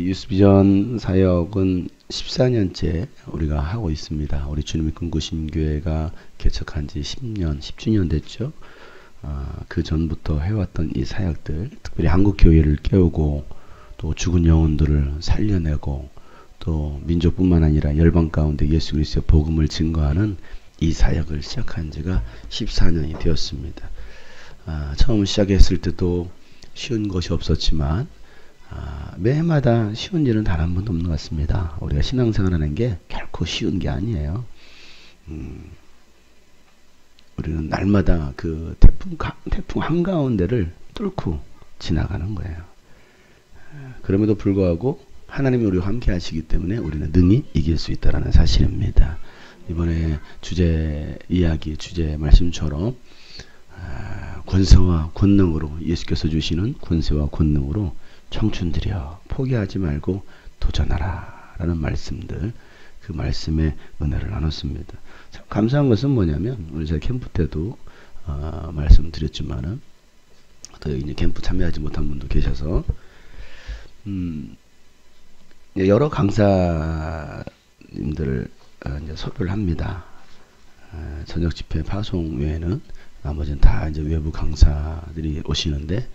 유스비전 사역은 14년째 우리가 하고 있습니다. 우리 주님의 꿈꾸신 교회가 개척한 지 10년, 10주년 됐죠. 그 전부터 해왔던 이 사역들, 특별히 한국 교회를 깨우고 또 죽은 영혼들을 살려내고 또 민족뿐만 아니라 열방 가운데 예수 그리스도의 복음을 증거하는 이 사역을 시작한 지가 14년이 되었습니다. 처음 시작했을 때도 쉬운 것이 없었지만 매해마다 쉬운 일은 단 한 번도 없는 것 같습니다. 우리가 신앙생활하는 게 결코 쉬운 게 아니에요. 우리는 날마다 그 태풍 한가운데를 뚫고 지나가는 거예요. 그럼에도 불구하고 하나님이 우리와 함께 하시기 때문에 우리는 능히 이길 수 있다는 사실입니다. 이번에 주제 말씀처럼 권세와 권능으로, 예수께서 주시는 권세와 권능으로 청춘들이여 포기하지 말고 도전하라 라는 말씀들, 그 말씀의 은혜를 나눴습니다. 참 감사한 것은 뭐냐면, 우리 제가 캠프 때도 말씀드렸지만은 또 이제 캠프 참여하지 못한 분도 계셔서 여러 강사님들을 이제 섭외를 합니다. 저녁 집회 파송 외에는 나머지는 다 이제 외부 강사들이 오시는데,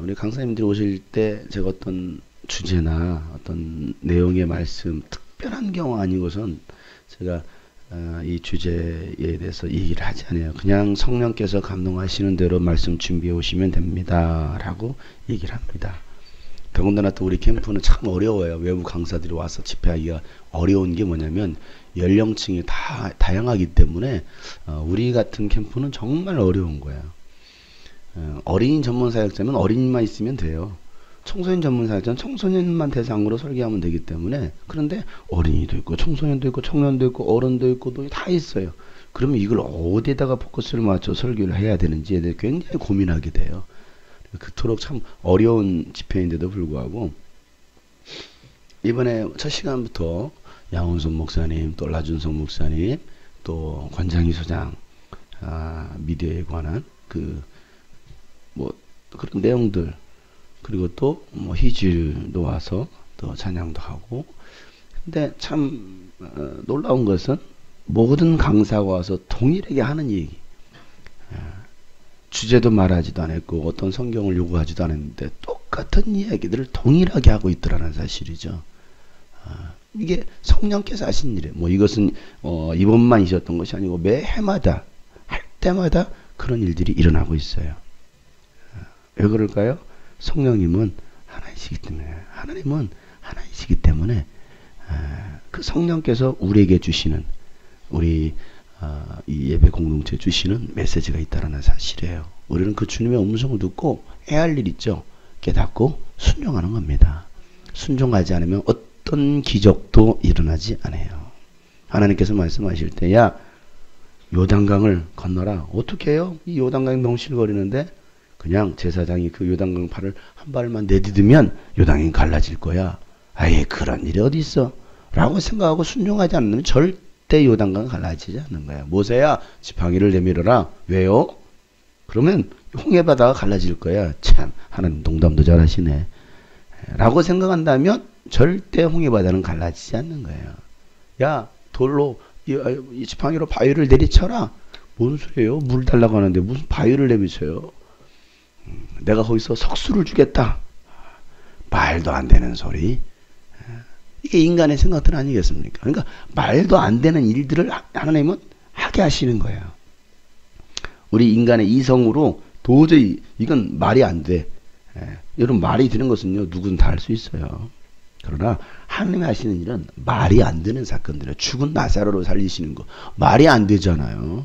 우리 강사님들이 오실 때 제가 어떤 주제나 어떤 내용의 말씀, 특별한 경우 아니고선 제가 이 주제에 대해서 얘기를 하지 않아요. 그냥 성령께서 감동하시는 대로 말씀 준비해 오시면 됩니다 라고 얘기를 합니다. 더군다나 또 우리 캠프는 참 어려워요. 외부 강사들이 와서 집회하기가 어려운 게 뭐냐면 연령층이 다 다양하기 때문에 우리 같은 캠프는 정말 어려운 거예요. 어린이 전문 사역자면 어린이만 있으면 돼요. 청소년 전문 사역자는 청소년만 대상으로 설교하면 되기 때문에, 그런데 어린이도 있고 청소년도 있고 청년도 있고 어른도 있고 다 있어요. 그러면 이걸 어디에다가 포커스를 맞춰 설교를 해야 되는지에 대해 굉장히 고민하게 돼요. 그토록 참 어려운 집회인데도 불구하고 이번에 첫 시간부터 양원순 목사님, 또 라준성 목사님, 또 권장희 소장, 미디어에 관한 그런 내용들, 그리고 또 희질도 와서 또 찬양도 하고. 근데 참 놀라운 것은 모든 강사가 와서 동일하게 하는 얘기, 주제도 말하지도 않았고 어떤 성경을 요구하지도 않았는데 똑같은 이야기들을 동일하게 하고 있더라는 사실이죠. 이게 성령께서 하신 일이에요. 이것은 이번만 있었던 것이 아니고 매해마다 할 때마다 그런 일들이 일어나고 있어요. 왜 그럴까요? 성령님은 하나이시기 때문에 그 성령께서 우리에게 주시는, 우리 이 예배 공동체에 주시는 메시지가 있다는 사실이에요. 우리는 그 주님의 음성을 듣고 해야 할 일 있죠. 깨닫고 순종하는 겁니다. 순종하지 않으면 어떤 기적도 일어나지 않아요. 하나님께서 말씀하실 때, 야 요단강을 건너라. 어떻게 해요? 이 요단강이 멍실거리는데 그냥 제사장이 그 요단강 팔을 한 발만 내디디면 요단강이 갈라질 거야. 아예 그런 일이 어디 있어? 라고 생각하고 순종하지 않으면 절대 요단강은 갈라지지 않는 거야. 모세야 지팡이를 내밀어라. 왜요? 그러면 홍해바다가 갈라질 거야. 참 하나님 농담도 잘하시네 라고 생각한다면 절대 홍해바다는 갈라지지 않는 거예요. 야 돌로 이 지팡이로 바위를 내리쳐라. 뭔 소리예요? 물 달라고 하는데 무슨 바위를 내리쳐요? 내가 거기서 석수를 주겠다. 말도 안 되는 소리. 이게 인간의 생각들 아니겠습니까? 그러니까 말도 안 되는 일들을 하나님은 하게 하시는 거예요. 우리 인간의 이성으로 도저히 이건 말이 안 돼. 여러분, 말이 되는 것은요 누구든 다 할 수 있어요. 그러나 하나님이 하시는 일은 말이 안 되는 사건들이에요. 죽은 나사로를 살리시는 거 말이 안 되잖아요.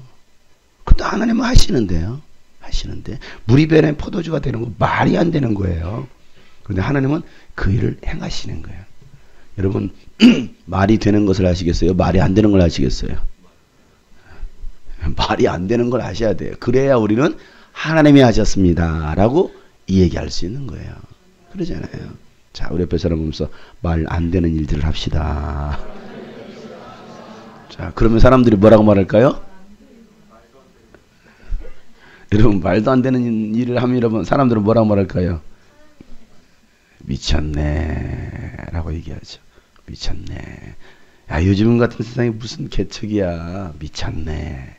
근데 하나님은 하시는데 물이 변해 포도주가 되는 거 말이 안 되는 거예요. 그런데 하나님은 그 일을 행하시는 거예요. 여러분, 말이 되는 것을 하시겠어요? 말이 안 되는 걸 하시겠어요? 말이 안 되는 걸 하셔야 돼요. 그래야 우리는 하나님이 하셨습니다 라고 이 얘기할 수 있는 거예요. 그러잖아요. 자, 우리 옆에 사람 보면서 말 안 되는 일들을 합시다. 자, 그러면 사람들이 뭐라고 말할까요? 여러분, 말도 안 되는 일을 하면 여러분 사람들은 뭐라고 말할까요? 미쳤네 라고 얘기하죠. 미쳤네. 야, 요즘 같은 세상에 무슨 개척이야. 미쳤네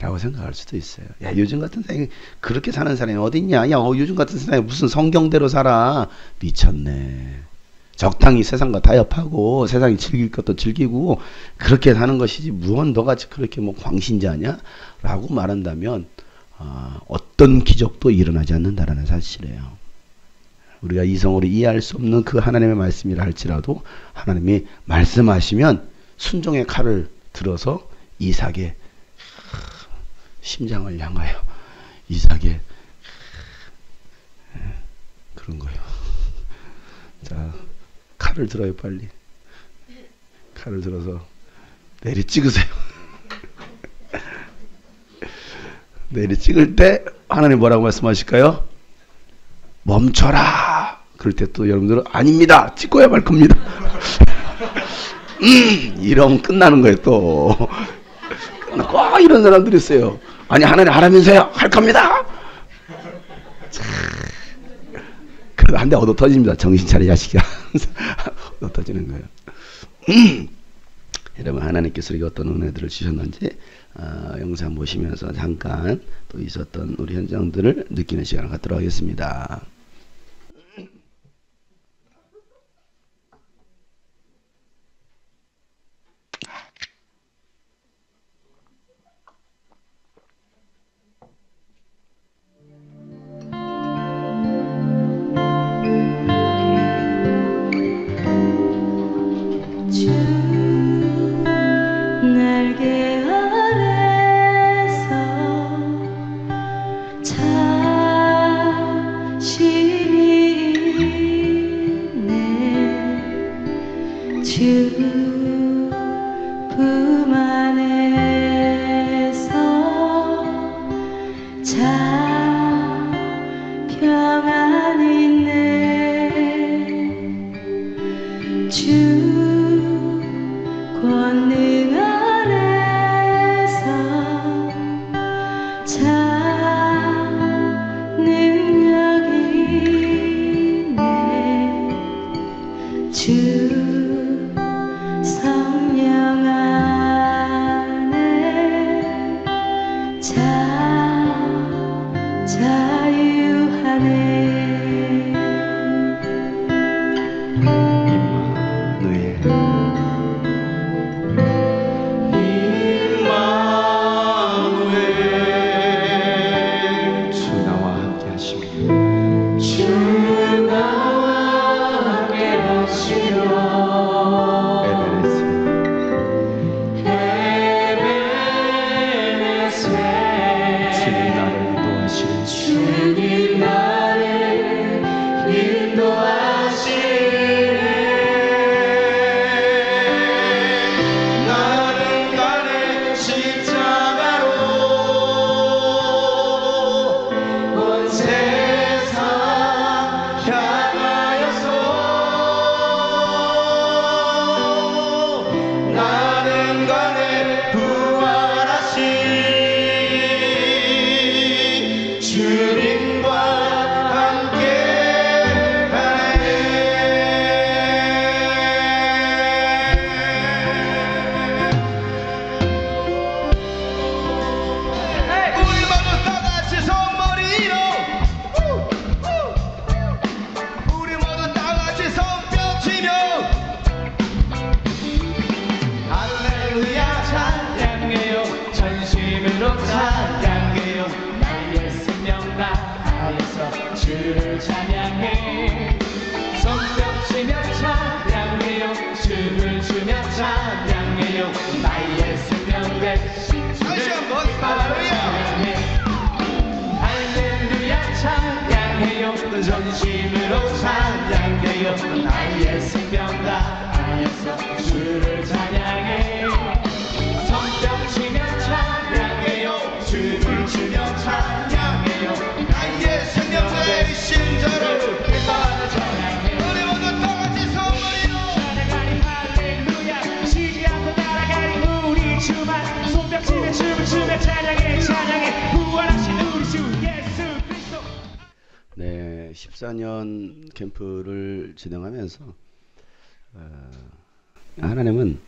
라고 생각할 수도 있어요. 야, 요즘 같은 세상에 그렇게 사는 사람이 어디 있냐. 야, 요즘 같은 세상에 무슨 성경대로 살아. 미쳤네. 적당히 세상과 타협하고 세상이 즐길 것도 즐기고 그렇게 사는 것이지 무언 너같이 그렇게 뭐 광신자냐 라고 말한다면 어떤 기적도 일어나지 않는다라는 사실이에요. 우리가 이성으로 이해할 수 없는 그 하나님의 말씀이라 할지라도 하나님이 말씀하시면 순종의 칼을 들어서 이삭의 심장을 향하여 이삭의 그런 거예요. 자, 칼을 들어요. 빨리 칼을 들어서 내리 찍으세요. 내리 찍을 때 하나님 뭐라고 말씀하실까요? 멈춰라. 그럴 때 또 여러분들은 아닙니다. 찍고야 말 겁니다. 이러면 끝나는 거예요. 또 꼭 이런 사람들이 있어요. 아니 하나님 하라면서요. 할 겁니다. 그래도 한 대 얻어 터집니다. 정신 차려 자식이야. 얻어 터지는 거예요. 여러분 하나님께서 우리가 어떤 은혜들을 주셨는지 영상 보시면서 잠깐 또 있었던 우리 현장들을 느끼는 시간을 갖도록 하겠습니다. 전심으로 찬양해요. 나의 생명 다하여서 주를 찬양해. 성령 치며 찬양해요. 주를 주며 찬양해요. 나의 생명 되신 저를 찬양해. 우리 모두 똑같이 선물이로 찬양하리 할렐루야. 쉬지 않고 따라가리 우리 주만 손뼉 치며 춤을 추며 찬양해 찬양해. 부활하신 우리 주 예수 그리스도. 네. 14년 캠프를 진행하면서 하나님은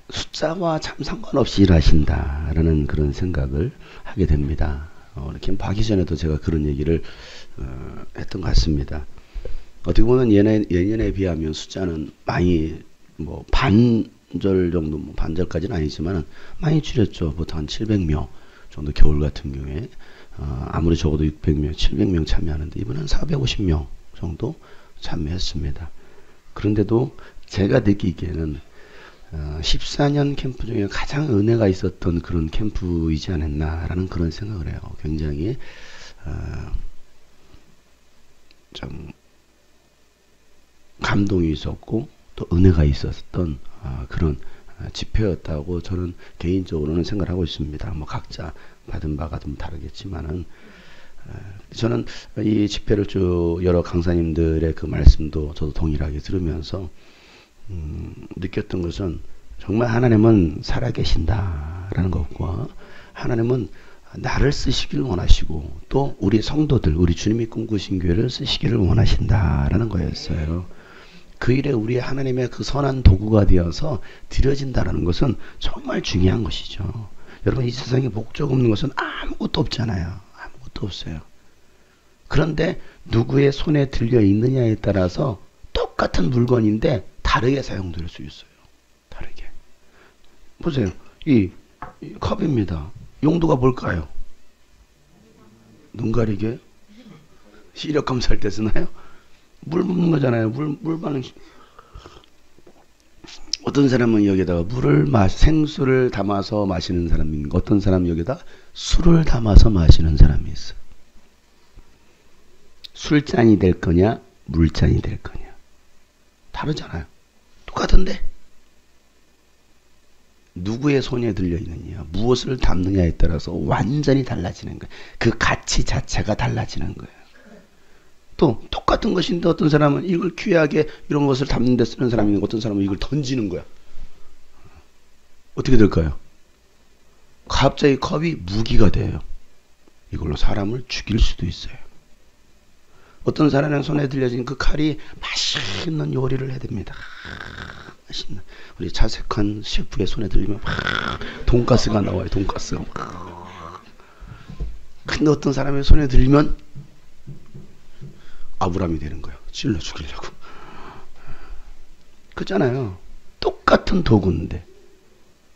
숫자와 참 상관없이 일하신다라는 그런 생각을 하게 됩니다. 캠프 하기 전에도 제가 그런 얘기를 했던 것 같습니다. 어떻게 보면 예년에 비하면 숫자는 많이 뭐 반절 정도, 뭐 반절까지는 아니지만 많이 줄였죠. 보통 한 700명 정도 겨울 같은 경우에 아무리 적어도 600명, 700명 참여하는데 이번엔 450명 정도 참여했습니다. 그런데도 제가 느끼기에는 14년 캠프 중에 가장 은혜가 있었던 그런 캠프이지 않았나라는 그런 생각을 해요. 굉장히 좀 감동이 있었고 또 은혜가 있었던 그런 집회였다고 저는 개인적으로는 생각을 하고 있습니다. 뭐 각자 받은 바가 좀 다르겠지만은 저는 이 집회를 쭉 여러 강사님들의 그 말씀도 저도 동일하게 들으면서 느꼈던 것은 정말 하나님은 살아계신다라는 것과 하나님은 나를 쓰시기를 원하시고 또 우리 성도들, 우리 주님이 꿈꾸신 교회를 쓰시기를 원하신다라는 거였어요. 그 일에 우리 하나님의 그 선한 도구가 되어서 드려진다라는 것은 정말 중요한 것이죠. 여러분, 이 세상에 목적 없는 것은 아무것도 없잖아요. 아무것도 없어요. 그런데 누구의 손에 들려 있느냐에 따라서 똑같은 물건인데 다르게 사용될 수 있어요. 다르게. 보세요. 이 컵입니다. 용도가 뭘까요? 눈 가리개? 시력 검사할 때 쓰나요? 물 붓는 거잖아요. 물 반응. 어떤 사람은 여기다가 생수를 담아서 마시는 사람이 있고 어떤 사람은 여기다 술을 담아서 마시는 사람이 있어요. 술잔이 될 거냐, 물잔이 될 거냐. 다르잖아요. 똑같은데 누구의 손에 들려 있느냐, 무엇을 담느냐에 따라서 완전히 달라지는 거예요. 그 가치 자체가 달라지는 거예요. 또 똑같은 것인데 어떤 사람은 이걸 귀하게 이런 것을 담는 데 쓰는 사람이 있고 어떤 사람은 이걸 던지는 거야. 어떻게 될까요? 갑자기 컵이 무기가 돼요. 이걸로 사람을 죽일 수도 있어요. 어떤 사람의 손에 들려진 그 칼이 맛있는 요리를 해댑니다. 맛있는 우리 자색한 셰프의 손에 들리면 돈가스가 나와요. 돈가스가. 근데 어떤 사람의 손에 들리면 아브람이 되는 거예요. 찔러 죽이려고. 그렇잖아요. 똑같은 도구인데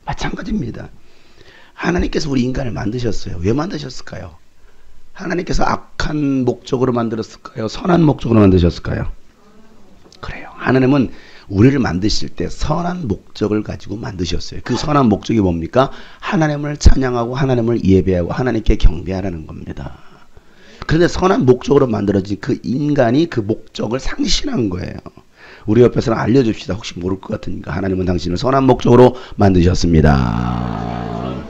마찬가지입니다. 하나님께서 우리 인간을 만드셨어요. 왜 만드셨을까요? 하나님께서 악한 목적으로 만들었을까요? 선한 목적으로 만드셨을까요? 그래요. 하나님은 우리를 만드실 때 선한 목적을 가지고 만드셨어요. 그 선한 목적이 뭡니까? 하나님을 찬양하고 하나님을 예배하고 하나님께 경배하라는 겁니다. 그런데 선한 목적으로 만들어진 그 인간이 그 목적을 상실한 거예요. 우리 옆에서는 알려줍시다. 혹시 모를 것 같으니까. 하나님은 당신을 선한 목적으로 만드셨습니다.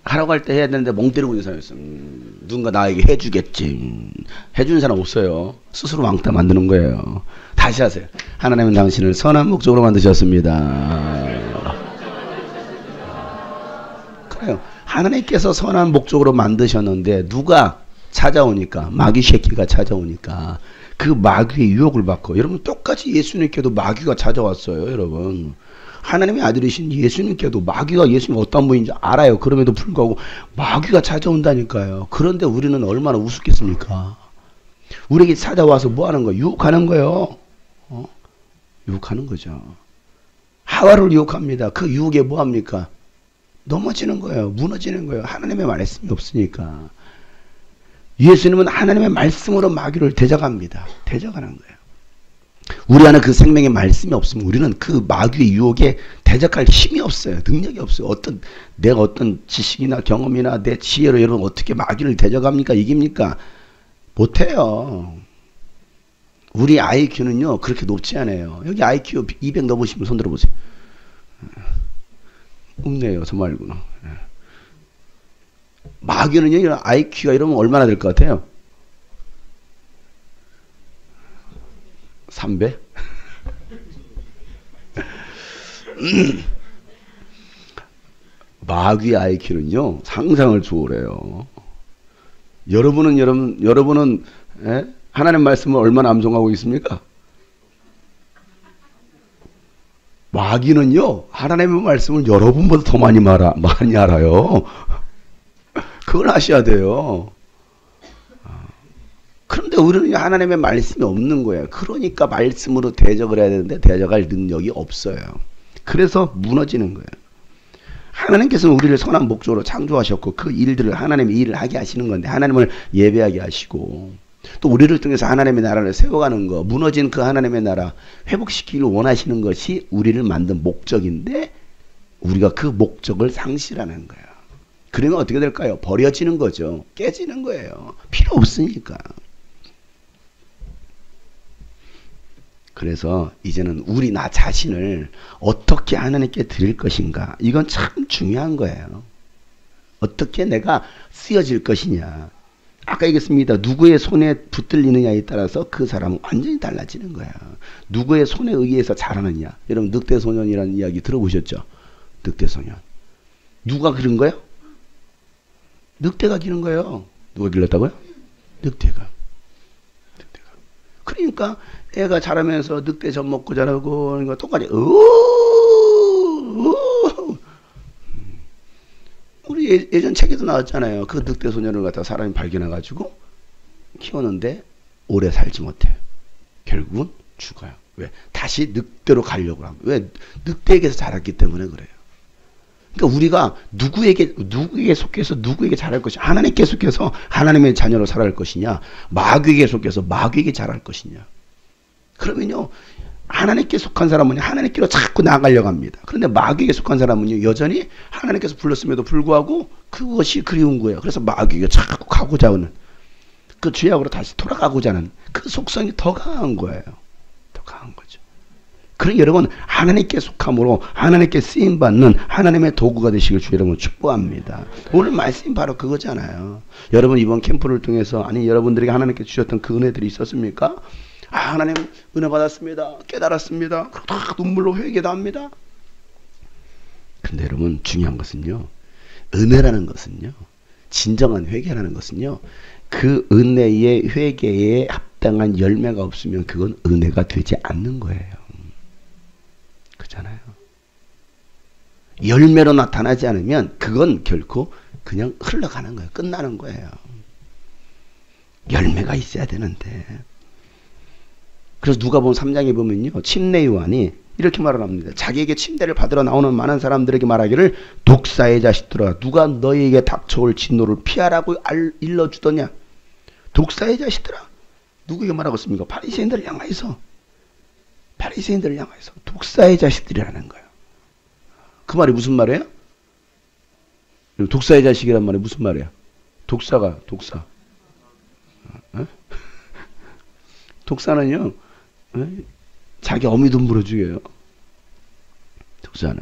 하라고 할 때 해야 되는데 멍 때리고 있는 사람이 있어요. 누군가 나에게 해주겠지. 해주는 사람 없어요. 스스로 왕따 만드는 거예요. 다시 하세요. 하나님은 당신을 선한 목적으로 만드셨습니다. 그래요. 하나님께서 선한 목적으로 만드셨는데 누가 찾아오니까, 마귀 새끼가 찾아오니까 그 마귀의 유혹을 받고, 여러분 똑같이 예수님께도 마귀가 찾아왔어요. 여러분 하나님의 아들이신 예수님께도 마귀가 예수님 어떤 분인지 알아요. 그럼에도 불구하고 마귀가 찾아온다니까요. 그런데 우리는 얼마나 우습겠습니까? 우리에게 찾아와서 뭐 하는 거예요? 유혹하는 거예요. 유혹하는 거죠. 하와를 유혹합니다. 그 유혹에 뭐 합니까? 넘어지는 거예요. 무너지는 거예요. 하나님의 말씀이 없으니까. 예수님은 하나님의 말씀으로 마귀를 대적합니다. 대적하는 거예요. 우리 안에 그 생명의 말씀이 없으면 우리는 그 마귀의 유혹에 대적할 힘이 없어요. 능력이 없어요. 내가 어떤 지식이나 경험이나 내 지혜로 여러분 어떻게 마귀를 대적합니까? 이깁니까? 못해요. 우리 IQ는요 그렇게 높지 않아요. 여기 IQ 200 넘으시면 손 들어보세요. 없네요. 저 말고는. 마귀는요 IQ가 이러면 얼마나 될 것 같아요? 3배? 마귀의 IQ는요, 상상을 초월해요. 여러분은 하나님 말씀을 얼마나 암송하고 있습니까? 마귀는요, 하나님의 말씀을 여러분보다 더 많이 알아요. 그걸 아셔야 돼요. 그런데 우리는 하나님의 말씀이 없는 거예요. 그러니까 말씀으로 대적을 해야 되는데 대적할 능력이 없어요. 그래서 무너지는 거예요. 하나님께서는 우리를 선한 목적으로 창조하셨고 그 일들을 하나님의 일을 하게 하시는 건데 하나님을 예배하게 하시고 또 우리를 통해서 하나님의 나라를 세워가는 거, 무너진 그 하나님의 나라 회복시키기를 원하시는 것이 우리를 만든 목적인데 우리가 그 목적을 상실하는 거예요. 그러면 어떻게 될까요? 버려지는 거죠. 깨지는 거예요. 필요 없으니까. 그래서 이제는 나 자신을 어떻게 하나님께 드릴 것인가, 이건 참 중요한 거예요. 어떻게 내가 쓰여질 것이냐. 아까 얘기했습니다. 누구의 손에 붙들리느냐에 따라서 그 사람은 완전히 달라지는 거야. 누구의 손에 의해서 자라느냐. 여러분 늑대소년이라는 이야기 들어보셨죠? 늑대소년. 누가 기른 거예요? 늑대가 기른 거예요. 누가 길렀다고요? 늑대가. 그러니까 애가 자라면서 늑대 젖 먹고 자라고 그러니까 똑같이 우리 예전 책에도 나왔잖아요. 그 늑대 소년을 갖다 사람이 발견해가지고 키우는데 오래 살지 못해요. 결국은 죽어요. 왜? 다시 늑대로 가려고 합니다. 왜? 늑대에게서 자랐기 때문에 그래요. 그러니까 우리가 누구에게 속해서 누구에게 자랄 것이냐, 하나님께 속해서 하나님의 자녀로 살아갈 것이냐, 마귀에게 속해서 마귀에게 자랄 것이냐. 그러면요, 하나님께 속한 사람은 하나님께로 자꾸 나아가려고 합니다. 그런데 마귀에게 속한 사람은요, 여전히 하나님께서 불렀음에도 불구하고 그것이 그리운 거예요. 그래서 마귀에게 자꾸 가고자 하는, 그 죄악으로 다시 돌아가고자 하는 그 속성이 더 강한 거예요. 더 강한 거죠. 그러니 여러분, 하나님께 속함으로 하나님께 쓰임받는 하나님의 도구가 되시길 주 여러분 축복합니다. 오늘 말씀이 바로 그거잖아요. 여러분 이번 캠프를 통해서 아니 여러분들에게 하나님께 주셨던 그 은혜들이 있었습니까? 아, 하나님 은혜 받았습니다. 깨달았습니다. 다 눈물로 회개도 합니다. 근데 여러분 중요한 것은요, 은혜라는 것은요, 진정한 회개라는 것은요, 그 은혜의 회개에 합당한 열매가 없으면 그건 은혜가 되지 않는 거예요. 그렇잖아요. 열매로 나타나지 않으면 그건 결코 그냥 흘러가는 거예요. 끝나는 거예요. 열매가 있어야 되는데. 그래서 누가복음 3장에 보면요, 침례 요한이 이렇게 말을 합니다. 자기에게 침례를 받으러 나오는 많은 사람들에게 말하기를 독사의 자식들아, 누가 너희에게 닥쳐올 진노를 피하라고 일러주더냐. 독사의 자식들아, 누구에게 말하고 있습니까? 바리새인들을 향하여서, 바리새인들을 향하여서 독사의 자식들이라는 거예요. 그 말이 무슨 말이에요? 독사의 자식이란 말이 무슨 말이야? 독사가 독사. 독사는요, 자기 어미도 물어 죽여요. 독사는.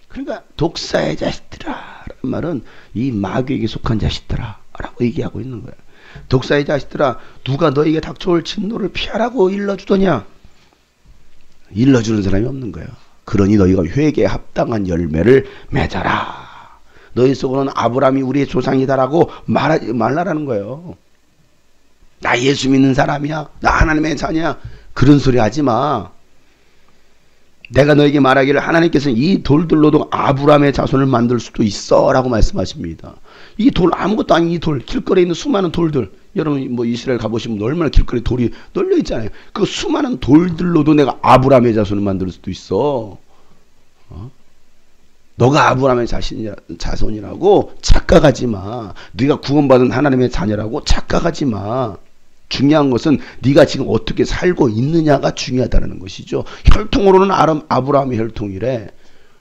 그러니까 독사의 자식들아 라는 말은 이 마귀에게 속한 자식들아 라고 얘기하고 있는 거예요. 독사의 자식들아, 누가 너에게 닥쳐올 진노를 피하라고 일러주더냐. 일러주는 사람이 없는 거예요. 그러니 너희가 회개에 합당한 열매를 맺어라. 너희 속으로는 아브라함이 우리의 조상이다라고 말하지 말라라는 거예요. 나 예수 믿는 사람이야, 나 하나님의 자녀야, 그런 소리 하지 마. 내가 너에게 말하기를 하나님께서는 이 돌들로도 아브라함의 자손을 만들 수도 있어 라고 말씀하십니다. 이 돌, 아무것도 아닌 이 돌, 길거리에 있는 수많은 돌들, 여러분 뭐 이스라엘 가보시면 얼마나 길거리에 돌이 널려 있잖아요. 그 수많은 돌들로도 내가 아브라함의 자손을 만들 수도 있어. 너가 아브라함의 자손이라고 착각하지 마. 네가 구원받은 하나님의 자녀라고 착각하지 마. 중요한 것은 네가 지금 어떻게 살고 있느냐가 중요하다는 것이죠. 혈통으로는 아브라함의 혈통이래.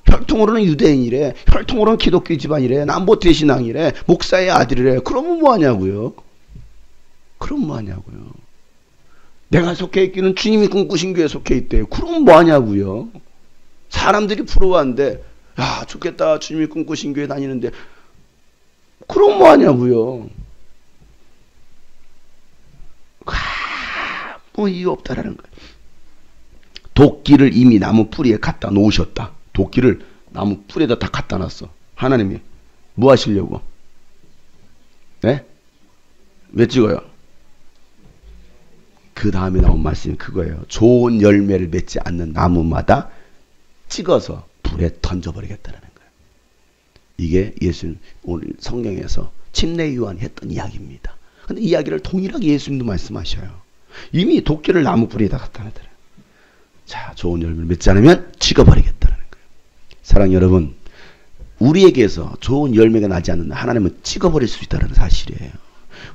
혈통으로는 유대인이래. 혈통으로는 기독교 집안이래. 남보태 신앙이래. 목사의 아들이래. 그러면 뭐하냐고요. 그럼 뭐하냐고요. 내가 속해 있기는 주님이 꿈꾸신 교회에 속해 있대. 그럼 뭐하냐고요. 사람들이 부러워한대. 야, 좋겠다. 주님이 꿈꾸신 교회 다니는데. 그럼 뭐하냐고요. 뭐 이유 없다라는 거예요. 도끼를 이미 나무 뿌리에 갖다 놓으셨다. 도끼를 나무 뿌리에다 다 갖다 놨어. 하나님이 뭐 하시려고? 네? 왜 찍어요? 그 다음에 나온 말씀이 그거예요. 좋은 열매를 맺지 않는 나무마다 찍어서 불에 던져버리겠다는 거예요. 이게 예수님 오늘 성경에서 침례 요한이 했던 이야기입니다. 근데 이야기를 동일하게 예수님도 말씀하셔요. 이미 도끼를 나무 뿌리에다 갖다 놨더래요. 자, 좋은 열매를 맺지 않으면 찍어버리겠다는 거예요. 사랑 여러분, 우리에게서 좋은 열매가 나지 않는 하나님은 찍어버릴 수 있다는 사실이에요.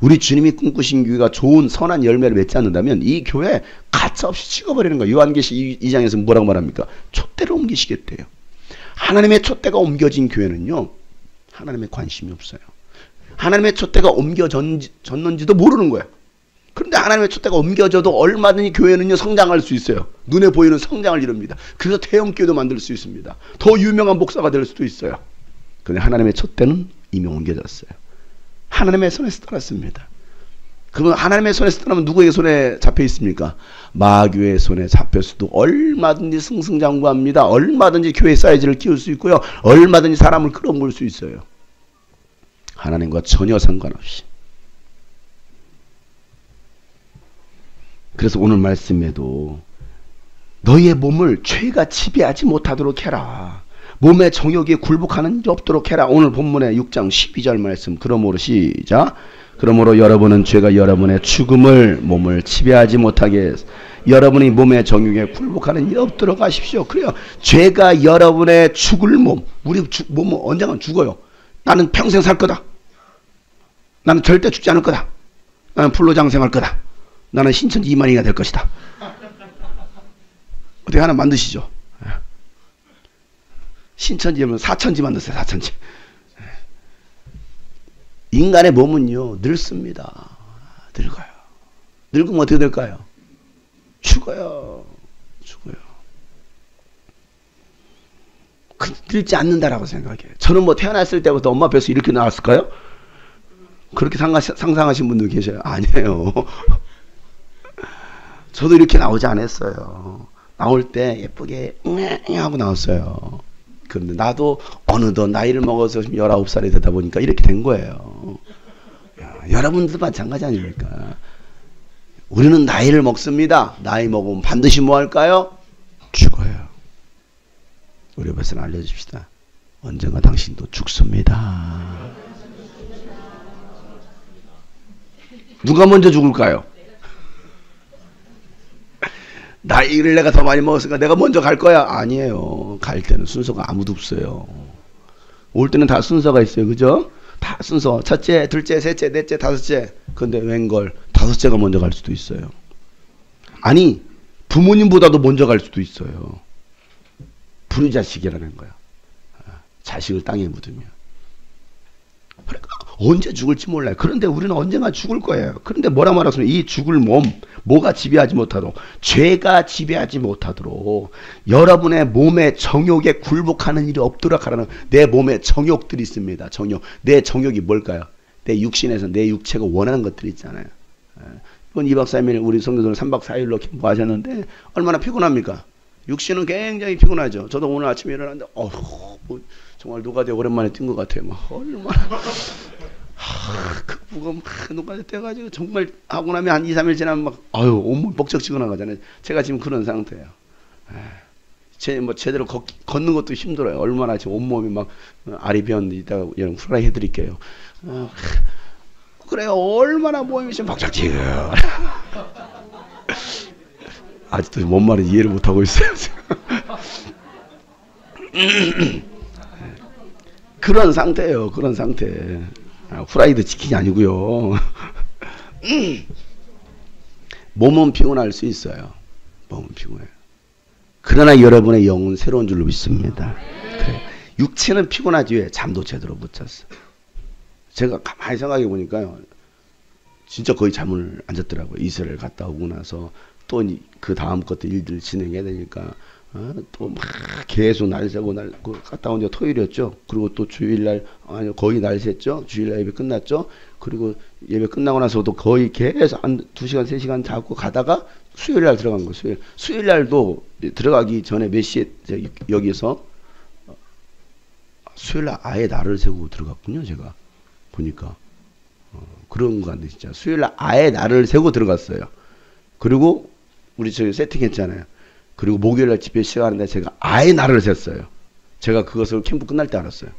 우리 주님이 꿈꾸신 교회가 좋은 선한 열매를 맺지 않는다면 이 교회 가차없이 찍어버리는 거예요. 요한계시 2장에서 뭐라고 말합니까? 촛대를 옮기시겠대요. 하나님의 촛대가 옮겨진 교회는요, 하나님의 관심이 없어요. 하나님의 촛대가 옮겨졌는지도 모르는 거예요. 그런데 하나님의 촛대가 옮겨져도 얼마든지 교회는요 성장할 수 있어요. 눈에 보이는 성장을 이룹니다. 그래서 대형교회도 만들 수 있습니다. 더 유명한 목사가 될 수도 있어요. 그런데 하나님의 촛대는 이미 옮겨졌어요. 하나님의 손에서 떠났습니다. 그러면 하나님의 손에서 떠나면 누구의 손에 잡혀 있습니까? 마귀의 손에 잡혔어도 얼마든지 승승장구합니다. 얼마든지 교회 사이즈를 키울 수 있고요. 얼마든지 사람을 끌어모을 수 있어요. 하나님과 전혀 상관없이. 그래서 오늘 말씀에도 너희의 몸을 죄가 지배하지 못하도록 해라. 몸의 정욕에 굴복하는 일이 없도록 해라. 오늘 본문의 6장 12절 말씀. 그러므로 시작. 그러므로 여러분은 죄가 여러분의 죽음을 몸을 지배하지 못하게 해서 여러분이 몸의 정욕에 굴복하는 일이 없도록 하십시오. 그래요. 죄가 여러분의 죽을 몸. 우리 몸은 언젠가 죽어요. 나는 평생 살 거다. 나는 절대 죽지 않을 거다. 나는 불로장생할 거다. 나는 신천지 이만희가 될 것이다. 어떻게 하나 만드시죠? 신천지면 사천지 만드세요. 사천지. 인간의 몸은요 늙습니다. 늙어요. 늙으면 어떻게 될까요? 죽어요. 죽어요. 늙지 않는다라고 생각해요. 저는 뭐 태어났을 때부터 엄마 뱃에서 이렇게 나왔을까요? 그렇게 상상하신 분들 계셔요? 아니에요. 저도 이렇게 나오지 않았어요. 나올 때 예쁘게 하고 나왔어요. 그런데 나도 어느덧 나이를 먹어서 19살이 되다 보니까 이렇게 된 거예요. 여러분들도 마찬가지 아닙니까? 우리는 나이를 먹습니다. 나이 먹으면 반드시 뭐 할까요? 죽어요. 우리 옆에서는 알려줍시다. 언젠가 당신도 죽습니다. 누가 먼저 죽을까요? 나이를 내가 더 많이 먹었으니까 내가 먼저 갈 거야. 아니에요. 갈 때는 순서가 아무도 없어요. 올 때는 다 순서가 있어요. 그죠? 다 순서. 첫째, 둘째, 셋째, 넷째, 다섯째. 근데 웬걸 다섯째가 먼저 갈 수도 있어요. 아니 부모님보다도 먼저 갈 수도 있어요. 불의자식이라는 거야. 자식을 땅에 묻으면. 그러니까 언제 죽을지 몰라요. 그런데 우리는 언젠가 죽을 거예요. 그런데 뭐라 말하면 이 죽을 몸, 뭐가 지배하지 못하도록, 죄가 지배하지 못하도록 여러분의 몸의 정욕에 굴복하는 일이 없도록 하라는 내 몸에 정욕들이 있습니다. 정욕. 내 정욕이 뭘까요? 내 육신에서 내 육체가 원하는 것들이 있잖아요. 이번 2박 3일 우리 성도들 3박 4일로 캠프 하셨는데 얼마나 피곤합니까? 육신은 굉장히 피곤하죠. 저도 오늘 아침에 일어났는데 뭐 정말 노가대 오랜만에 뛴 것 같아요. 막 얼마나 그 무거운 노가대 떼가지고 정말 하고 나면 한 2, 3일 지나면 막 온몸 벅적지근하잖아요. 제가 지금 그런 상태예요. 제대로 걷는 것도 힘들어요. 얼마나 지금 온몸이 막 알이 배었는데 이따가 여러분 후라이 해드릴게요. 그래요. 얼마나 몸이 지금 벅적지근. 아직도 뭔 말인지 이해를 못하고 있어요. 그런 상태예요. 그런 상태. 후라이드 치킨이 아니고요. 몸은 피곤할 수 있어요. 몸은 피곤해요. 그러나 여러분의 영은 새로운 줄로 믿습니다. 그래. 육체는 피곤하지 왜 잠도 제대로 못 잤어. 제가 가만히 생각해 보니까요. 진짜 거의 잠을 안 잤더라고요. 이스라엘 갔다 오고 나서 또 그 다음 것들 일들 진행해야 되니까 또 막 계속 날 새고 갔다 온 게 토요일이었죠. 그리고 또 주일날 아니 거의 날 샜죠. 주일날 예배 끝났죠. 그리고 예배 끝나고 나서도 거의 계속 한 2시간 3시간 자고 가다가 수요일날 들어간 거예요. 수요일날도 들어가기 전에 몇 시에 여기서 수요일날 아예 날을 세우고 들어갔군요. 제가 보니까 그런 거 같네 진짜. 수요일날 아예 날을 세우고 들어갔어요. 그리고 우리 저기 세팅했잖아요. 그리고 목요일날 집회 시작하는데 제가 아예 날을 셌어요. 제가 그것을 캠프 끝날 때 알았어요.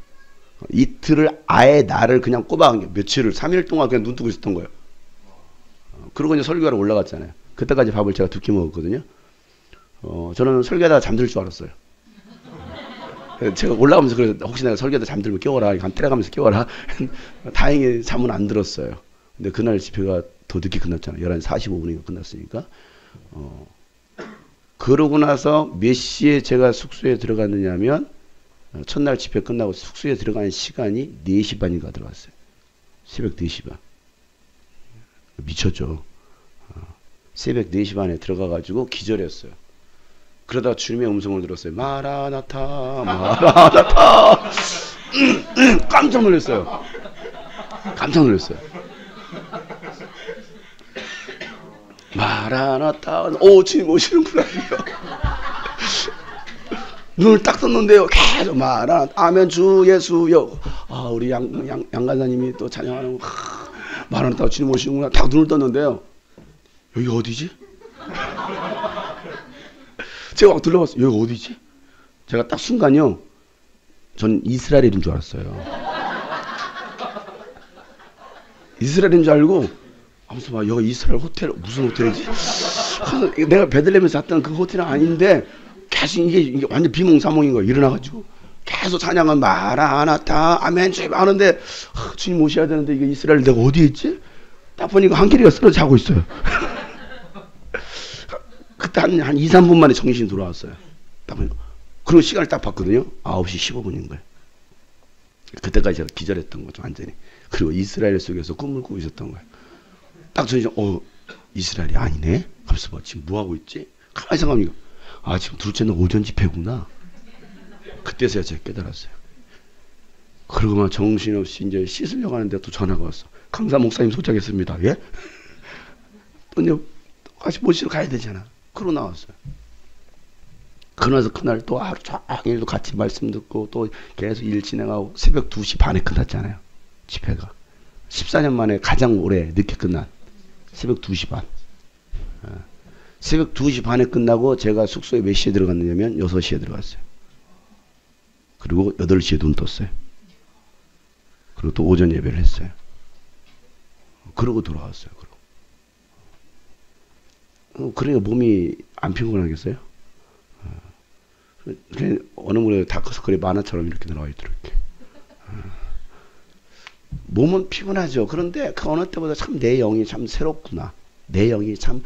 이틀을 아예 날을 그냥 꼽아간 게 며칠을 3일 동안 그냥 눈 뜨고 있었던 거예요. 그리고 이제 설교하러 올라갔잖아요. 그때까지 밥을 제가 2끼 먹었거든요. 저는 설교하다가 잠들 줄 알았어요. 제가 올라가면서 그래서 혹시 내가 설교하다 잠들면 깨워라. 때려가면서 깨워라. 다행히 잠은 안 들었어요. 근데 그날 집회가 더 늦게 끝났잖아요. 11시 45분인가 끝났으니까. 그러고 나서 몇 시에 제가 숙소에 들어갔느냐 하면 첫날 집회 끝나고 숙소에 들어가는 시간이 4시 반인가 들어갔어요. 새벽 4시 반. 미쳤죠. 새벽 4시 반에 들어가가지고 기절했어요. 그러다가 주님의 음성을 들었어요. 마라나타, 마라나타. 깜짝 놀랐어요. 깜짝 놀랐어요. 마라나타. 오, 주님 오시는구나. 눈을 딱 떴는데요. 계속 마라나타. 아멘 주 예수여. 아, 우리 양 간사님이 또 찬양하는 거. 마라나타 주님 오시는구나. 딱 눈을 떴는데요. 여기 어디지? 제가 막 둘러봤어요. 여기 어디지? 제가 딱 순간요. 전 이스라엘인 줄 알았어요. 이스라엘인 줄 알고 아무튼 막 여기 이스라엘 호텔 무슨 호텔이지? 내가 베들레헴에서 잤던 그 호텔은 아닌데 계속 이게 완전 비몽사몽인 거예요. 일어나가지고 계속 찬양은 마라나타 아멘 주님 하는데 주님 오셔야 되는데 이게 이스라엘 내가 어디에 있지? 딱 보니까 한길이가 쓰러져 자고 있어요. 그때 한 2, 3분 만에 정신이 돌아왔어요. 딱 보니까. 그리고 시간을 딱 봤거든요. 9시 15분인 거예요. 그때까지 제가 기절했던 거죠, 완전히. 그리고 이스라엘 속에서 꿈을 꾸고 있었던 거예요. 딱 저는 이스라엘이 아니네? 하면서 뭐 지금 뭐 하고 있지? 가만히 생각하니까 아, 지금 둘째 날 오전 집회구나. 그때서야 제가 깨달았어요. 그리고 막 정신없이 이제 씻으려고 하는데 또 전화가 왔어. 강사 목사님 도착했습니다. 예? 또 이제 같이 모시러 가야 되잖아. 그러고 나왔어요. 그러면서 그날 또 하루 종일도 같이 말씀 듣고 또 계속 일 진행하고 새벽 2시 반에 끝났잖아요. 집회가. 14년 만에 가장 오래 늦게 끝난 새벽 2시 반. 새벽 2시 반에 끝나고 제가 숙소에 몇 시에 들어갔느냐면 6시에 들어갔어요. 그리고 8시에 눈 떴어요. 그리고 또 오전 예배를 했어요. 그러고 돌아왔어요. 그러니까 몸이 안 피곤하겠어요? 어느 분에 다크서클이 만화처럼 이렇게 나와 있더라고요. 몸은 피곤하죠. 그런데 그 어느 때보다 참 내 영이 참 새롭구나. 내 영이 참,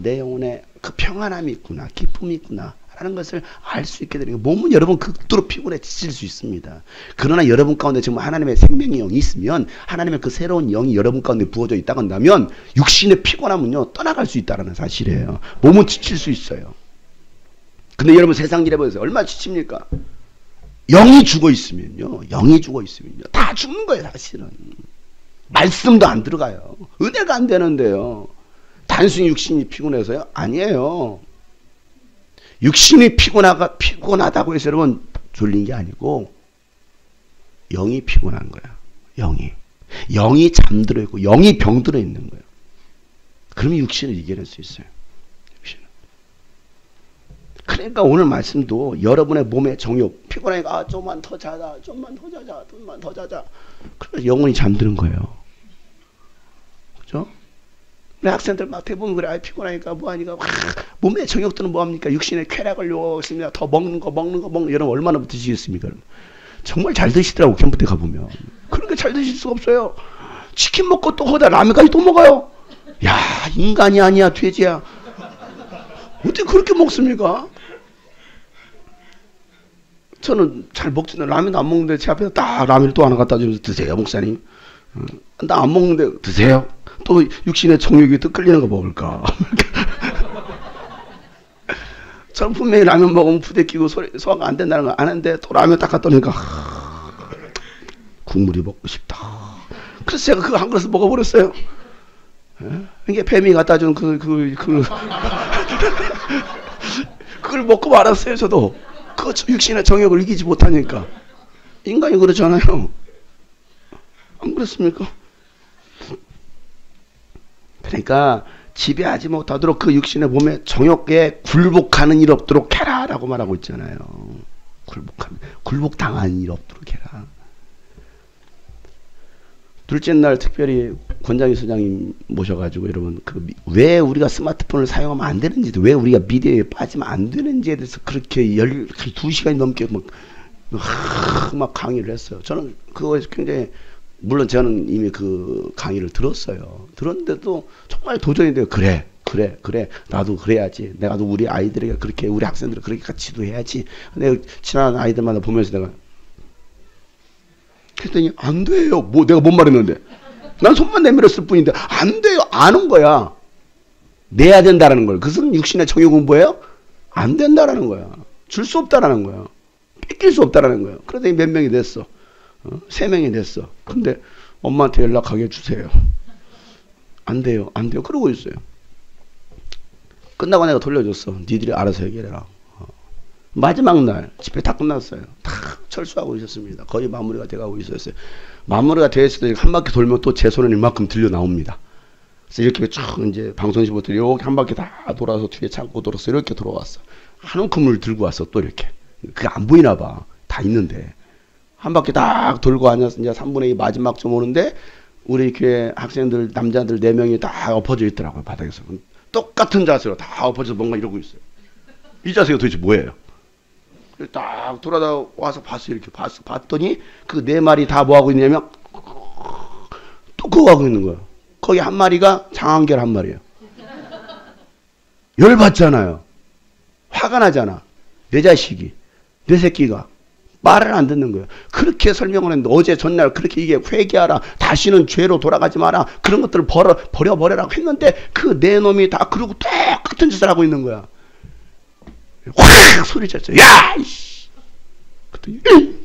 내 영혼에 그 평안함이 있구나. 기쁨이 있구나. 라는 것을 알 수 있게 되는 거예요. 몸은 여러분 극도로 피곤해 지칠 수 있습니다. 그러나 여러분 가운데 지금 하나님의 생명의 영이 있으면 하나님의 그 새로운 영이 여러분 가운데 부어져 있다고 한다면 육신의 피곤함은요 떠나갈 수 있다는 사실이에요. 몸은 지칠 수 있어요. 근데 여러분 세상 일 해보세요. 얼마나 지칩니까? 영이 죽어 있으면요. 영이 죽어 있으면요. 다 죽는 거예요 사실은. 말씀도 안 들어가요. 은혜가 안 되는데요. 단순히 육신이 피곤해서요? 아니에요. 육신이 피곤하다고 해서 여러분 졸린 게 아니고 영이 피곤한 거야. 영이 잠들어 있고 영이 병들어 있는 거예요. 그러면 육신을 이겨낼 수 있어요. 육신은. 그러니까 오늘 말씀도 여러분의 몸의 정욕 피곤하니까 좀만 더 자자. 그래서 영혼이 잠드는 거예요. 그죠? 우리 학생들 막 대부분 그래. 피곤하니까 뭐하니까 몸의 정욕들은 뭐합니까? 육신의 쾌락을 요구했습니다. 더 먹는 거 여러분 얼마나 드시겠습니까? 정말 잘 드시더라고 캠프 때 가보면. 그렇게 잘 드실 수가 없어요. 치킨 먹고 또 거기다 라면까지 또 먹어요. 야 인간이 아니야 돼지야. 어떻게 그렇게 먹습니까? 저는 잘 먹지는 라면도 안 먹는데 제 앞에서 딱 라면을 또 하나 갖다 주면서 드세요 목사님. 나 안 먹는데 드세요. 또 육신의 정욕이 또 끌리는 거 먹을까? 저는 분명히 라면 먹으면 부대끼고 소화가 안 된다는 거 아는데 또 라면 딱 갖다 놓으니까 국물이 먹고 싶다. 그래서 제가 그거 한 그릇 먹어버렸어요. 이게 뱀이 갖다 준 그걸 먹고 말았어요. 저도 그 육신의 정욕을 이기지 못하니까. 인간이 그렇잖아요. 안 그렇습니까? 그러니까 지배하지 못하도록 그 육신의 몸에 정욕에 굴복하는 일 없도록 해라 라고 말하고 있잖아요. 굴복당한 일 없도록 해라. 둘째 날 특별히 권장희 소장님 모셔가지고 여러분 왜 우리가 스마트폰을 사용하면 안 되는지, 왜 우리가 미디어에 빠지면 안 되는지에 대해서 그렇게 2시간이 넘게 막 강의를 했어요. 저는 그거에서 굉장히, 물론 저는 이미 그 강의를 들었어요. 들었는데도 정말 도전이 돼요. 그래 나도 그래야지. 내가도 우리 아이들에게 그렇게, 우리 학생들을 그렇게 같이 지도해야지. 내가 친한 아이들마다 보면서 내가 그랬더니 안 돼요. 뭐 내가 뭔 말했는데, 난 손만 내밀었을 뿐인데 안 돼요. 아는 거야. 내야 된다라는 걸. 그것은 육신의 정욕 공부예요? 안 된다라는 거야. 줄 수 없다라는 거야. 뺏길 수 없다라는 거야. 그러더니 몇 명이 됐어. 3명이 됐어. 근데 엄마한테 연락하게 해주세요. 안 돼요. 그러고 있어요. 끝나고 내가 돌려줬어. 니들이 알아서 해결해라. 마지막 날 집회 다 끝났어요. 다 철수하고 있었습니다. 거의 마무리가 돼가고 있었어요. 마무리가 되었을 때 한 바퀴 돌면 또 제 손은 이만큼 들려 나옵니다. 그래서 이렇게 쭉 이제 방송시부터 이렇게 한 바퀴 다 돌아서 뒤에 창고 돌아서 이렇게 돌아왔어. 한 움큼을 들고 왔어. 또 이렇게. 그게 안 보이나 봐. 다 있는데. 한 바퀴 딱 돌고 앉아서 이제 3분의 2 마지막쯤 오는데 우리 교회 학생들, 남자들 4명이 다 엎어져 있더라고요. 바닥에서. 똑같은 자세로 다 엎어져서 뭔가 이러고 있어요. 이 자세가 도대체 뭐예요? 딱 돌아다 와서 봤어요. 이렇게 봤더니 그 4마리 다 뭐 하고 있냐면 또 그거 하고 있는 거예요. 거기 한 마리가 장한결 한 마리예요. 열받잖아요. 화가 나잖아. 내 자식이, 내 새끼가 말을 안 듣는 거예요. 그렇게 설명을 했는데 어제 전날 그렇게 이게 회개하라, 다시는 죄로 돌아가지 마라, 그런 것들을 버려버려라고 했는데 그 네 놈이 다 그러고 똑같은 짓을 하고 있는 거야. 확 소리쳤어요. 야! 이씨! 그랬더니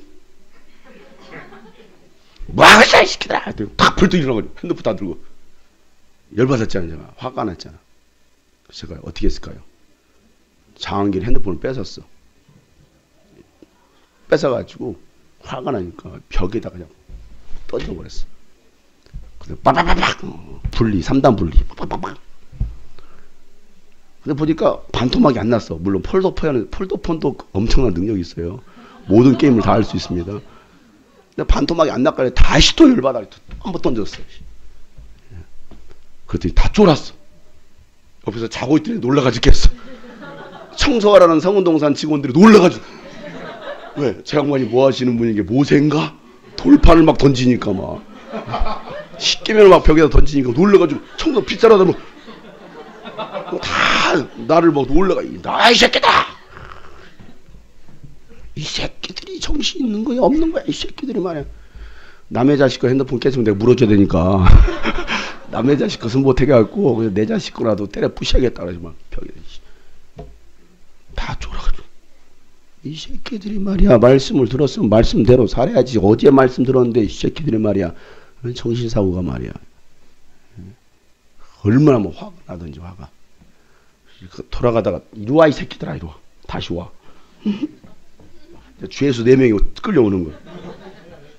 뭐하고 있어 이 새끼들아! 탁 불뚝 일어나가지고 핸드폰 다 들고. 열받았잖아요. 제가. 화가 났잖아. 제가 어떻게 했을까요? 장한길 핸드폰을 뺏었어. 뺏어가지고 화가 나니까 벽에다 그냥 던져버렸어. 그래서 빠바바박 분리, 3단 분리. 빠바바박. 근데 보니까 반토막이 안 났어. 물론 폴더폰도 엄청난 능력이 있어요. 모든 게임을 다 할 수 있습니다. 근데 반토막이 안 났길래 다시 또 열받아 한번 던졌어. 그랬더니 다 쫄았어. 옆에서 자고 있더니 놀라가 죽겠어. 청소하라는 성운동산 직원들이 놀라가지고, 왜? 제 양반이 뭐 하시는 분인 게 모세인가? 돌판을 막 던지니까 막 십계면을 막 벽에다 던지니까 놀라가지고 청소 빗자루다 뭐 다 나를 막 놀라가. 나 이 새끼다! 이 새끼들이 정신 있는 거야 없는 거야 이 새끼들이 말이야. 남의 자식 거 핸드폰 깨지면 내가 물어줘야 되니까 남의 자식 것은 못하게 갖고 내 자식 거라도 때려 부셔야겠다 그러지 막 벽에 다 쫄아가지고. 이 새끼들이 말이야, 말씀을 들었으면 말씀대로 살아야지. 어제 말씀 들었는데 이 새끼들이 말이야, 정신사고가 말이야. 얼마나 뭐 화가 나든지 화가. 돌아가다가 이리 와 이 새끼들아, 이리 와. 다시 와. 죄수 4명이 끌려오는 거야.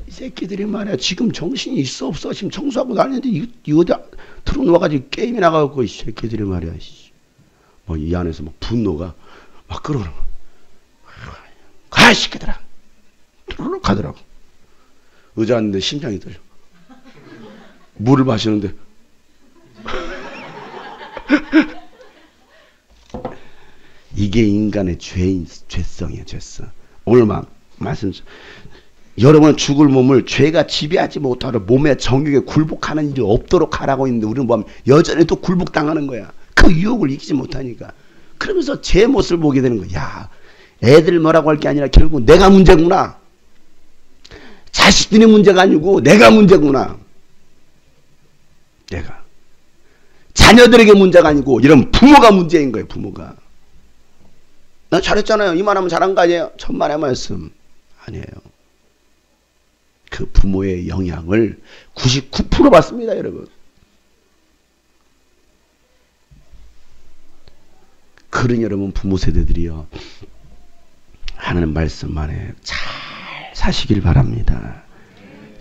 이 새끼들이 말이야, 지금 정신이 있어 없어? 지금 청소하고 다니는데 이거 들어놓아가지고 게임이 나가고 이 새끼들이 말이야. 뭐 이 안에서 막 분노가 막 끌어오는 거야. 가, 새끼들아. 뚜루룩 가더라고. 의자 앉는데 심장이 떨려. 물을 마시는데. 이게 인간의 죄성이에요, 죄성. 오늘 말씀, 여러분 죽을 몸을 죄가 지배하지 못하도록 몸의 정욕에 굴복하는 일이 없도록 하라고 있는데 우리는 뭐하면 여전히 또 굴복당하는 거야. 그 유혹을 이기지 못하니까. 그러면서 제 모습을 보게 되는 거야. 야, 애들 뭐라고 할 게 아니라 결국 내가 문제구나. 자식들이 문제가 아니고 내가 문제구나. 내가. 자녀들에게 문제가 아니고 이런 부모가 문제인 거예요. 부모가. 난 잘했잖아요. 이만하면 잘한 거 아니에요. 천만의 말씀. 아니에요. 그 부모의 영향을 99% 받습니다. 여러분. 그런 여러분 부모 세대들이요. 하나님 말씀 안에 잘 사시길 바랍니다.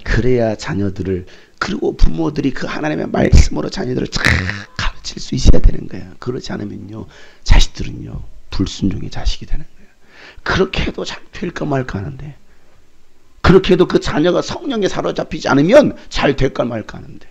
그래야 자녀들을, 그리고 부모들이 그 하나님의 말씀으로 자녀들을 잘 가르칠 수 있어야 되는 거예요. 그렇지 않으면요, 자식들은요 불순종의 자식이 되는 거예요. 그렇게 해도 잘 될까 말까 하는데, 그렇게 해도 그 자녀가 성령에 사로잡히지 않으면 잘 될까 말까 하는데,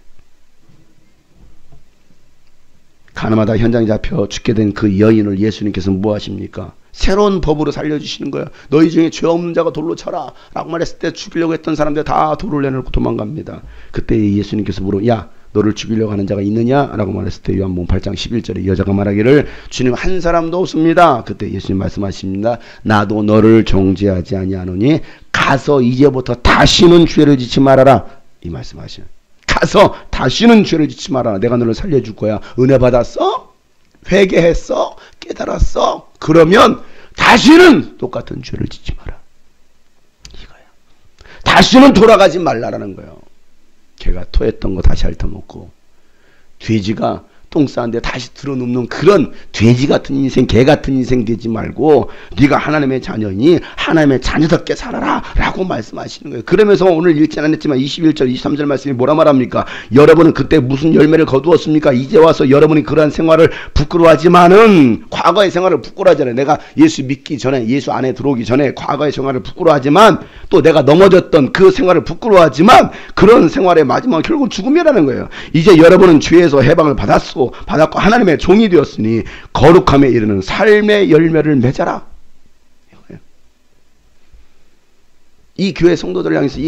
가나마다 현장에 잡혀 죽게 된 그 여인을 예수님께서 뭐 하십니까? 새로운 법으로 살려주시는 거예요. 너희 중에 죄 없는 자가 돌로 쳐라 라고 말했을 때 죽이려고 했던 사람들 다 돌을 내놓고 도망갑니다. 그때 예수님께서 야, 너를 죽이려고 하는 자가 있느냐? 라고 말했을 때 요한복음 8장 11절에 여자가 말하기를 주님 한 사람도 없습니다. 그때 예수님 말씀하십니다. 나도 너를 정죄하지 아니하노니 가서 이제부터 다시는 죄를 짓지 말아라. 이 말씀하시는, 가서 다시는 죄를 짓지 말아라. 내가 너를 살려줄 거야. 은혜 받았어? 회개했어? 깨달았어? 그러면 다시는 똑같은 죄를 짓지 마라. 이거야. 다시는 돌아가지 말라라는 거예요. 걔가 토했던 거 다시 핥아먹고, 돼지가 똥 싸는데 다시 들어눕는 그런 돼지 같은 인생, 개 같은 인생 되지 말고 네가 하나님의 자녀니 하나님의 자녀답게 살아라 라고 말씀하시는 거예요. 그러면서 오늘 읽지 않았지만 21절 23절 말씀이 뭐라 말합니까? 여러분은 그때 무슨 열매를 거두었습니까? 이제 와서 여러분이 그러한 생활을 부끄러워하지만은, 과거의 생활을 부끄러워하잖아요. 내가 예수 믿기 전에, 예수 안에 들어오기 전에 과거의 생활을 부끄러워하지만, 또 내가 넘어졌던 그 생활을 부끄러워하지만, 그런 생활의 마지막은 결국 죽음이라는 거예요. 이제 여러분은 죄에서 해방을 받았고 하나님의 종이 되었으니 거룩함에 이르는 삶의 열매를 맺어라. 이 교회 성도들을 향해서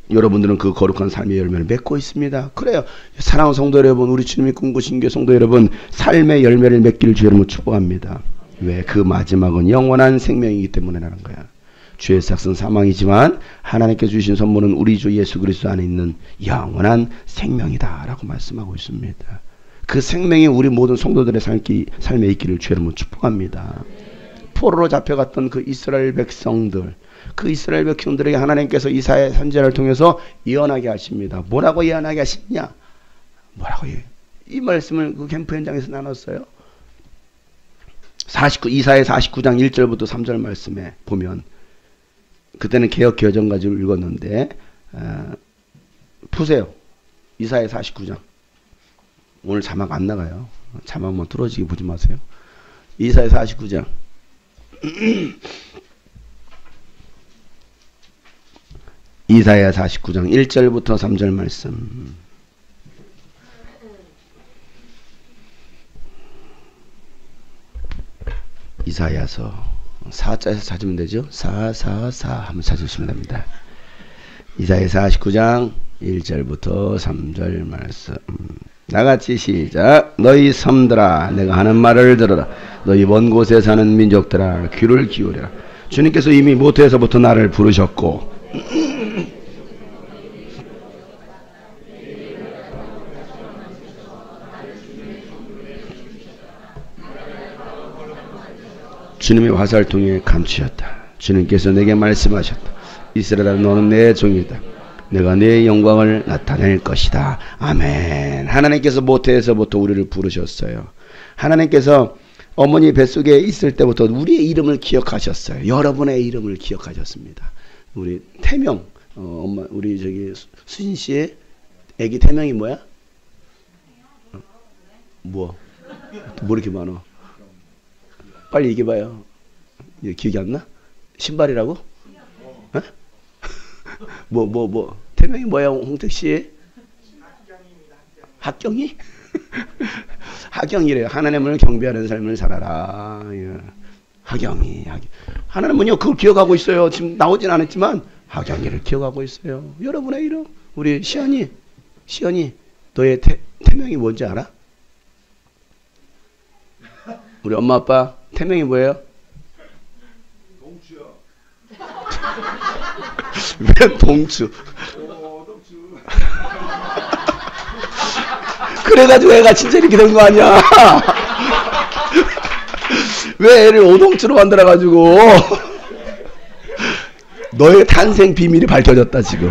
여러분들은 그 거룩한 삶의 열매를 맺고 있습니다. 그래요. 사랑하는 성도 여러분, 우리 주님이 꿈꾸신 교회 성도 여러분, 삶의 열매를 맺기를 주 여러분 축복합니다. 왜? 그 마지막은 영원한 생명이기 때문에라는 거야. 죄의 삭은 사망이지만 하나님께 주신 선물은 우리 주 예수 그리스도 안에 있는 영원한 생명이다 라고 말씀하고 있습니다. 그 생명이 우리 모든 성도들의 삶에 있기를 주 여러분 축복합니다. 포로로 잡혀갔던 그 이스라엘 백성들, 그 이스라엘 백성들에게 하나님께서 이사야 선지자를 통해서 예언하게 하십니다. 뭐라고 예언하게 하시냐? 뭐라고 이 말씀을 그 캠프 현장에서 나눴어요. 이사야 49장 1절부터 3절 말씀에 보면, 그때는 개역 개정 가지고 읽었는데, 보세요. 이사야 49장. 오늘 자막 안 나가요. 자막만 뚫어지게 보지 마세요. 이사야 49장. 이사야 49장 1절부터 3절 말씀. 이사야서 4자에서 찾으면 되죠. 4 한번 찾으시면 됩니다. 이사야 49장 1절부터 3절 말씀. 나같이 시작. 너희 섬들아, 내가 하는 말을 들으라. 너희 먼 곳에 사는 민족들아, 귀를 기울여라. 주님께서 이미 모태에서부터 나를 부르셨고, 주님의 화살 통해 감추셨다. 주님께서 내게 말씀하셨다. 이스라엘아, 너는 내 종이다. 내가 내 영광을 나타낼 것이다. 아멘. 하나님께서 모태에서부터 우리를 부르셨어요. 하나님께서 어머니 뱃속에 있을 때부터 우리의 이름을 기억하셨어요. 여러분의 이름을 기억하셨습니다. 우리 태명, 엄마, 우리 저기 수진 씨의 아기 태명이 뭐야? 뭐 이렇게 많아? 빨리 얘기해봐요. 기억이 안 나? 신발이라고? 어? 태명이 뭐야, 홍택 씨? 학경이? 학경이래요. 하나님을 경배하는 삶을 살아라. 예. 학경이. 하나님은요, 그걸 기억하고 있어요. 지금 나오진 않았지만, 학경이를 기억하고 있어요. 여러분의 이름. 우리 시연이, 너의 태명이 뭔지 알아? 우리 엄마, 아빠, 태명이 뭐예요? 동추요. 왜 동추? 그래가지고 애가 진짜 이렇게 된 거 아니야? 왜 애를 오동추로 만들어가지고? 너의 탄생 비밀이 밝혀졌다 지금.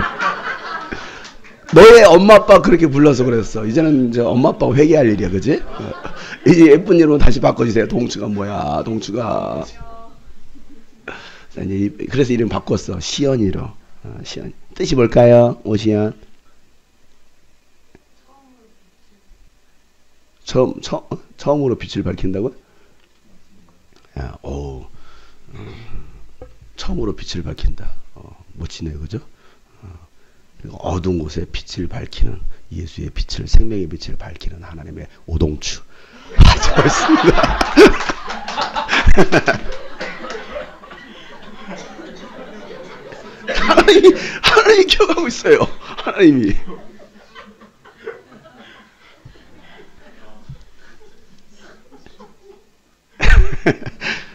너의 엄마 아빠 그렇게 불러서 그랬어. 이제는 이제 엄마 아빠 회개할 일이야, 그지? 이제 예쁜 이름으로 다시 바꿔주세요. 동추가 뭐야? 동추가. 그래서 이름 바꿨어. 시연이로. 시연. 뜻이 뭘까요? 오시연. 처음으로 빛을 밝힌다고요? 처음으로 빛을 밝힌다. 멋지네요, 그죠? 그리고 어두운 곳에 빛을 밝히는, 예수의 빛을, 생명의 빛을 밝히는 하나님의 오동추. 좋습니다. 하나님이 기억하고 있어요. 하나님이.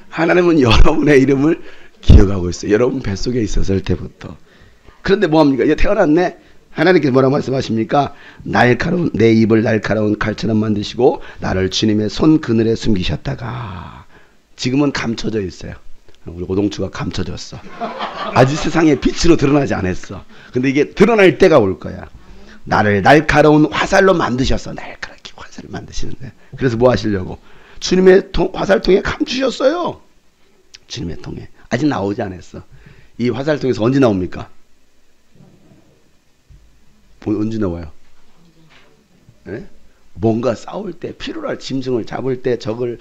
하나님은 여러분의 이름을 기억하고 있어요. 여러분 뱃속에 있었을 때부터. 그런데 뭐합니까? 이제 태어났네. 하나님께서 뭐라고 말씀하십니까? 날카로운, 내 입을 날카로운 칼처럼 만드시고 나를 주님의 손 그늘에 숨기셨다가 지금은 감춰져 있어요. 우리 오동추가 감춰졌어. 아직 세상에 빛으로 드러나지 않았어. 근데 이게 드러날 때가 올 거야. 나를 날카로운 화살로 만드셨어. 날카롭게 화살을 만드시는데. 그래서 뭐 하시려고? 주님의 화살통에 감추셨어요. 주님의 통에. 아직 나오지 않았어. 이 화살통에서 언제 나옵니까? 언제 나와요? 네? 뭔가 싸울 때, 필요로 할 짐승을 잡을 때, 적을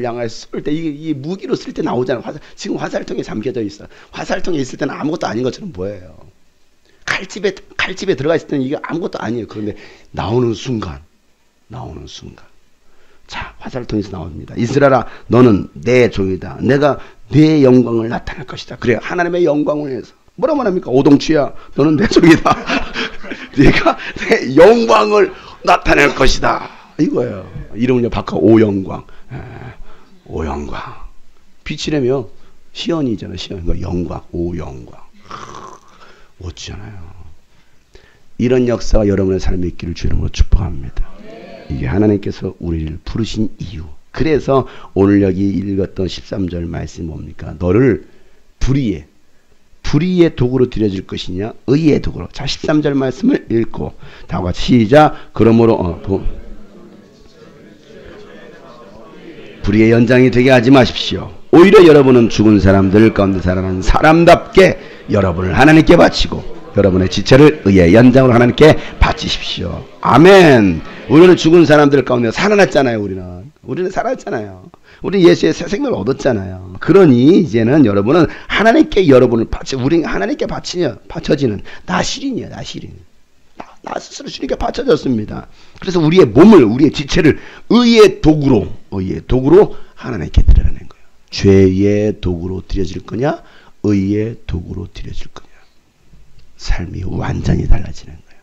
향하여 쏠 때, 이 무기로 쓸 때 나오잖아요. 지금 화살통에 잠겨져 있어. 화살통에 있을 때는 아무것도 아닌 것처럼 보여요. 칼집에 들어가 있을 때는 이게 아무것도 아니에요. 그런데 나오는 순간. 자, 화살통에서 나옵니다. 이스라엘아, 너는 내 종이다. 내가 내 영광을 나타낼 것이다. 그래, 하나님의 영광을 위해서. 뭐라고 말합니까? 오동추야, 너는 내 종이다. 내가 내 영광을 나타낼 것이다. 이거예요. 이름을 바꿔 오영광. 오영광. 빛이라며 시연이잖아. 시연. 그러니까 영광. 오영광. 멋지잖아요. 이런 역사가 여러분의 삶에 있기를 주 이름으로 축복합니다. 이게 하나님께서 우리를 부르신 이유. 그래서 오늘 여기 읽었던 13절 말씀 뭡니까? 너를 불의의 도구로 들여질 것이냐, 의의 도구로. 자, 13절 말씀을 읽고 다음과 같이 시작. 그러므로 불의의 연장이 되게 하지 마십시오. 오히려 여러분은 죽은 사람들 가운데 살아난 사람답게 여러분을 하나님께 바치고 여러분의 지체를 의의 연장으로 하나님께 바치십시오. 아멘. 우리는 죽은 사람들 가운데 살아났잖아요. 우리는 살았잖아요. 우리 예수의 새 생명을 얻었잖아요. 그러니 이제는 여러분은 하나님께 여러분을 우리 하나님께 바쳐지는 나시린이에요. 나시린. 나 스스로 주님께 바쳐졌습니다. 그래서 우리의 몸을, 우리의 지체를 의의 도구로 하나님께 드려내는 거예요. 죄의 도구로 드려질 거냐, 의의 도구로 드려질 거냐. 삶이 완전히 달라지는 거예요.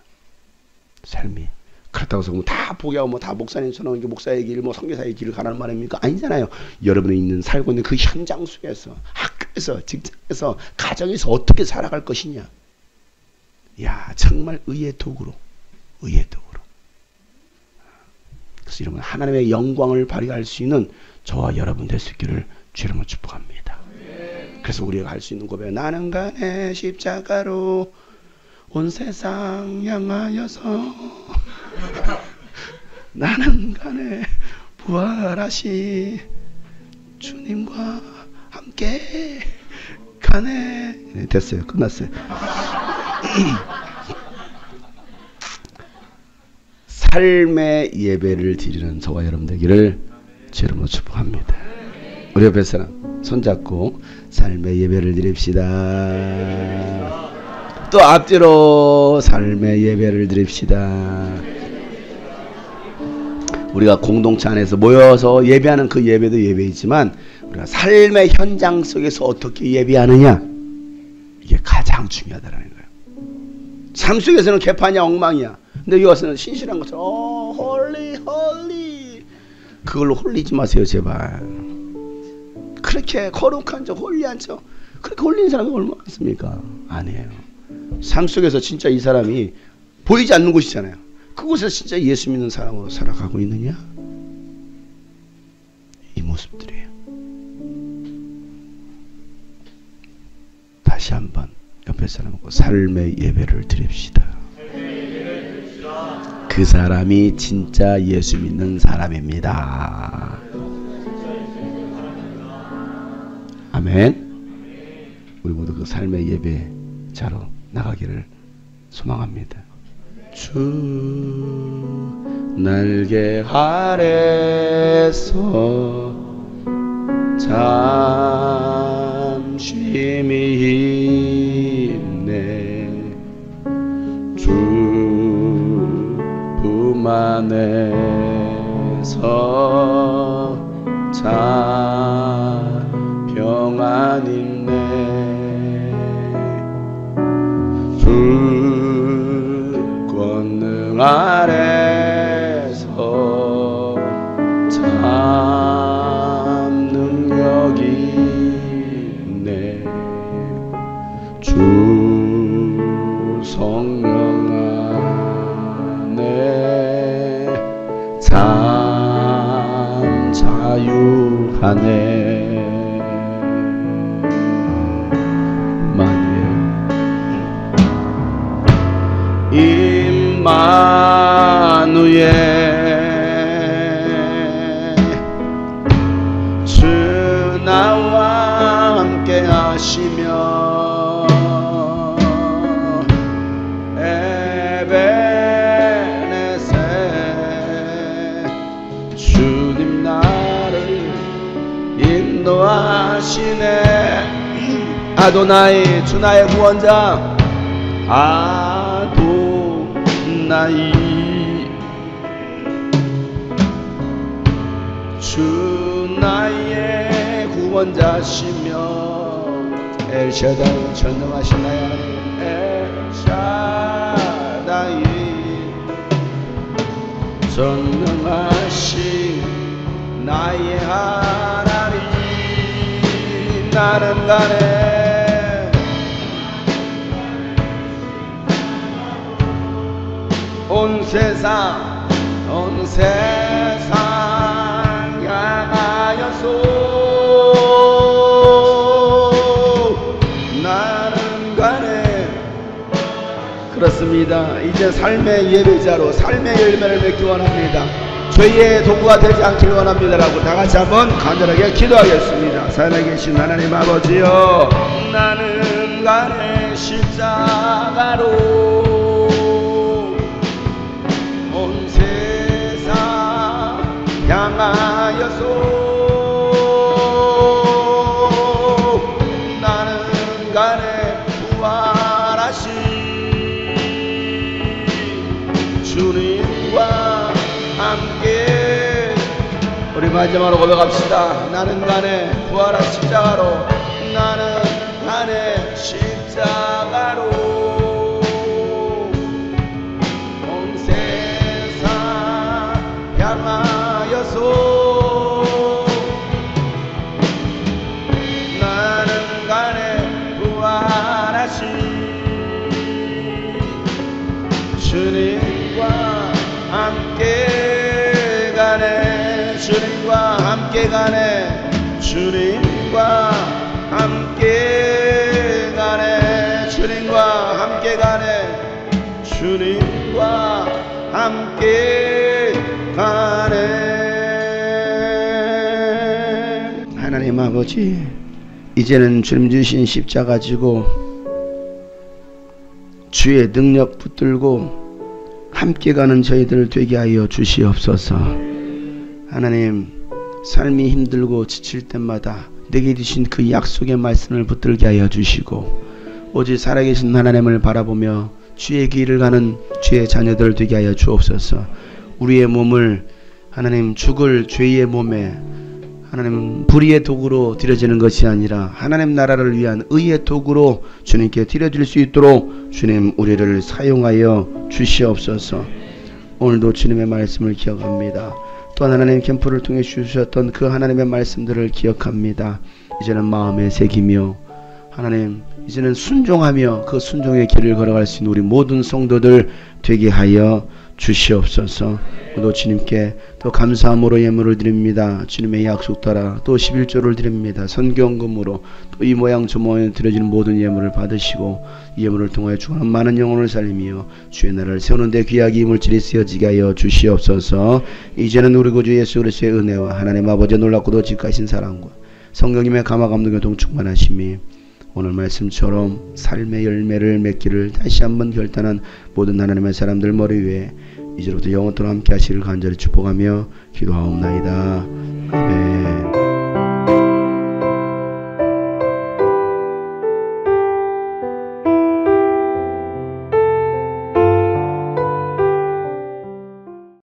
삶이. 그렇다고 해서 다 포기하고 다 목사님처럼 목사의 길, 선교사의 길을 가라는 말입니까? 아니잖아요. 여러분이 살고 있는 그 현장 속에서, 학교에서, 직장에서, 가정에서 어떻게 살아갈 것이냐. 야, 정말 의의 도구로. 그래서 여러분 하나님의 영광을 발휘할 수 있는 저와 여러분 될 수 있기를 주님으로 축복합니다. 그래서 우리가 할 수 있는 고백, 나는 간의 십자가로 온 세상 향하여서 나는 간에 부활하시 주님과 함께 가네. 네, 됐어요. 끝났어요. 삶의 예배를 드리는 저와 여러분 되기를 주님으로 축복합니다. 우리 옆에 사람 손잡고 삶의 예배를 드립시다. 또 앞뒤로 삶의 예배를 드립시다. 우리가 공동체 안에서 모여서 예배하는 그 예배도 예배이지만 우리가 삶의 현장 속에서 어떻게 예배하느냐, 이게 가장 중요하다는 거예요. 삶 속에서는 개판이야, 엉망이야. 근데 여기 와서는 신실한 것처럼 홀리 그걸로 홀리지 마세요, 제발. 그렇게 거룩한 척, 홀리한 척, 그렇게 홀리는 사람이 얼마나 많습니까? 아니에요. 삶 속에서 진짜 이 사람이 보이지 않는 곳이잖아요. 그곳에서 진짜 예수 믿는 사람으로 살아가고 있느냐? 이 모습들이에요. 다시 한번 옆에 사람하고 삶의 예배를 드립시다. 그 사람이 진짜 예수 믿는 사람입니다. 아멘. 우리 모두 그 삶의 예배 자로 나가기를 소망합니다. 주 날개 아래서 잠시미 있네. 주 품 안에서 참 평안 있네. 주 권능 아래서 참 능력이 있네. 주 성령 안에 참 자유하네. 임마누엘 주 나와 함께 하시며 에베네세 주님 나를 인도하시네. 아도나이 주 나의 구원자 아도나이 주 나의 구원자시며 엘샤다이 전능하신 나의 하나님 엘샤다이 전능하신 나의 하나님 나는 가네. 온 세상 향하여서 나는 가네. 그렇습니다. 이제 삶의 예배자로 삶의 열매를 맺기 원합니다. 죄의 도구가 되지 않기를 원합니다라고 다같이 한번 간절하게 기도하겠습니다. 산에 계신 하나님 아버지여, 나는 가네 십자가로 향하여서 나는 가네. 부활하신 주님과 함께 우리 마지막으로 고백합시다. 나는 가네 부활하신 십자가로 나는 가네 십자가로 온 세상 향하여서 나는 가네 부활하신 주님과 함께 가네. 주님과 함께 가네. 주님과 함께 가네. 주님과 함께 가네. 주님과 함께 가네. 하나님 아버지, 이제는 주님 주신 십자가 가지고 주의 능력 붙들고 함께 가는 저희들 되게 하여 주시옵소서. 하나님, 삶이 힘들고 지칠 때마다 내게 주신 그 약속의 말씀을 붙들게 하여 주시고 오직 살아계신 하나님을 바라보며 주의 길을 가는 주의 자녀들 되게 하여 주옵소서. 우리의 몸을 하나님 죽을 죄의 몸에 하나님 불의의 도구로 드려지는 것이 아니라 하나님 나라를 위한 의의 도구로 주님께 드려질 수 있도록 주님 우리를 사용하여 주시옵소서. 오늘도 주님의 말씀을 기억합니다. 또한 하나님 캠프를 통해 주셨던 그 하나님의 말씀들을 기억합니다. 이제는 마음에 새기며 하나님 이제는 순종하며 그 순종의 길을 걸어갈 수 있는 우리 모든 성도들 되게 하여 주시옵소서. 또 주님께 또 감사함으로 예물을 드립니다. 주님의 약속 따라 또 11조를 드립니다. 선경금으로 또 이 모양 저 모양에 드려지는 모든 예물을 받으시고 이 예물을 통하여 주하는 많은 영혼을 살리며 주의 나라를 세우는 데 귀하게 물질이 쓰여지게 하여 주시옵소서. 이제는 우리 구주 예수 그리스도의 은혜와 하나님 아버지의 놀랍고도 직하신 사랑과 성령님의 감화 감동의 동충만하심이 오늘 말씀처럼 삶의 열매를 맺기를 다시 한번 결단한 모든 하나님의 사람들 머리 위에 이제부터 영원토록 함께 하시기를 간절히 축복하며 기도하옵나이다. 아멘.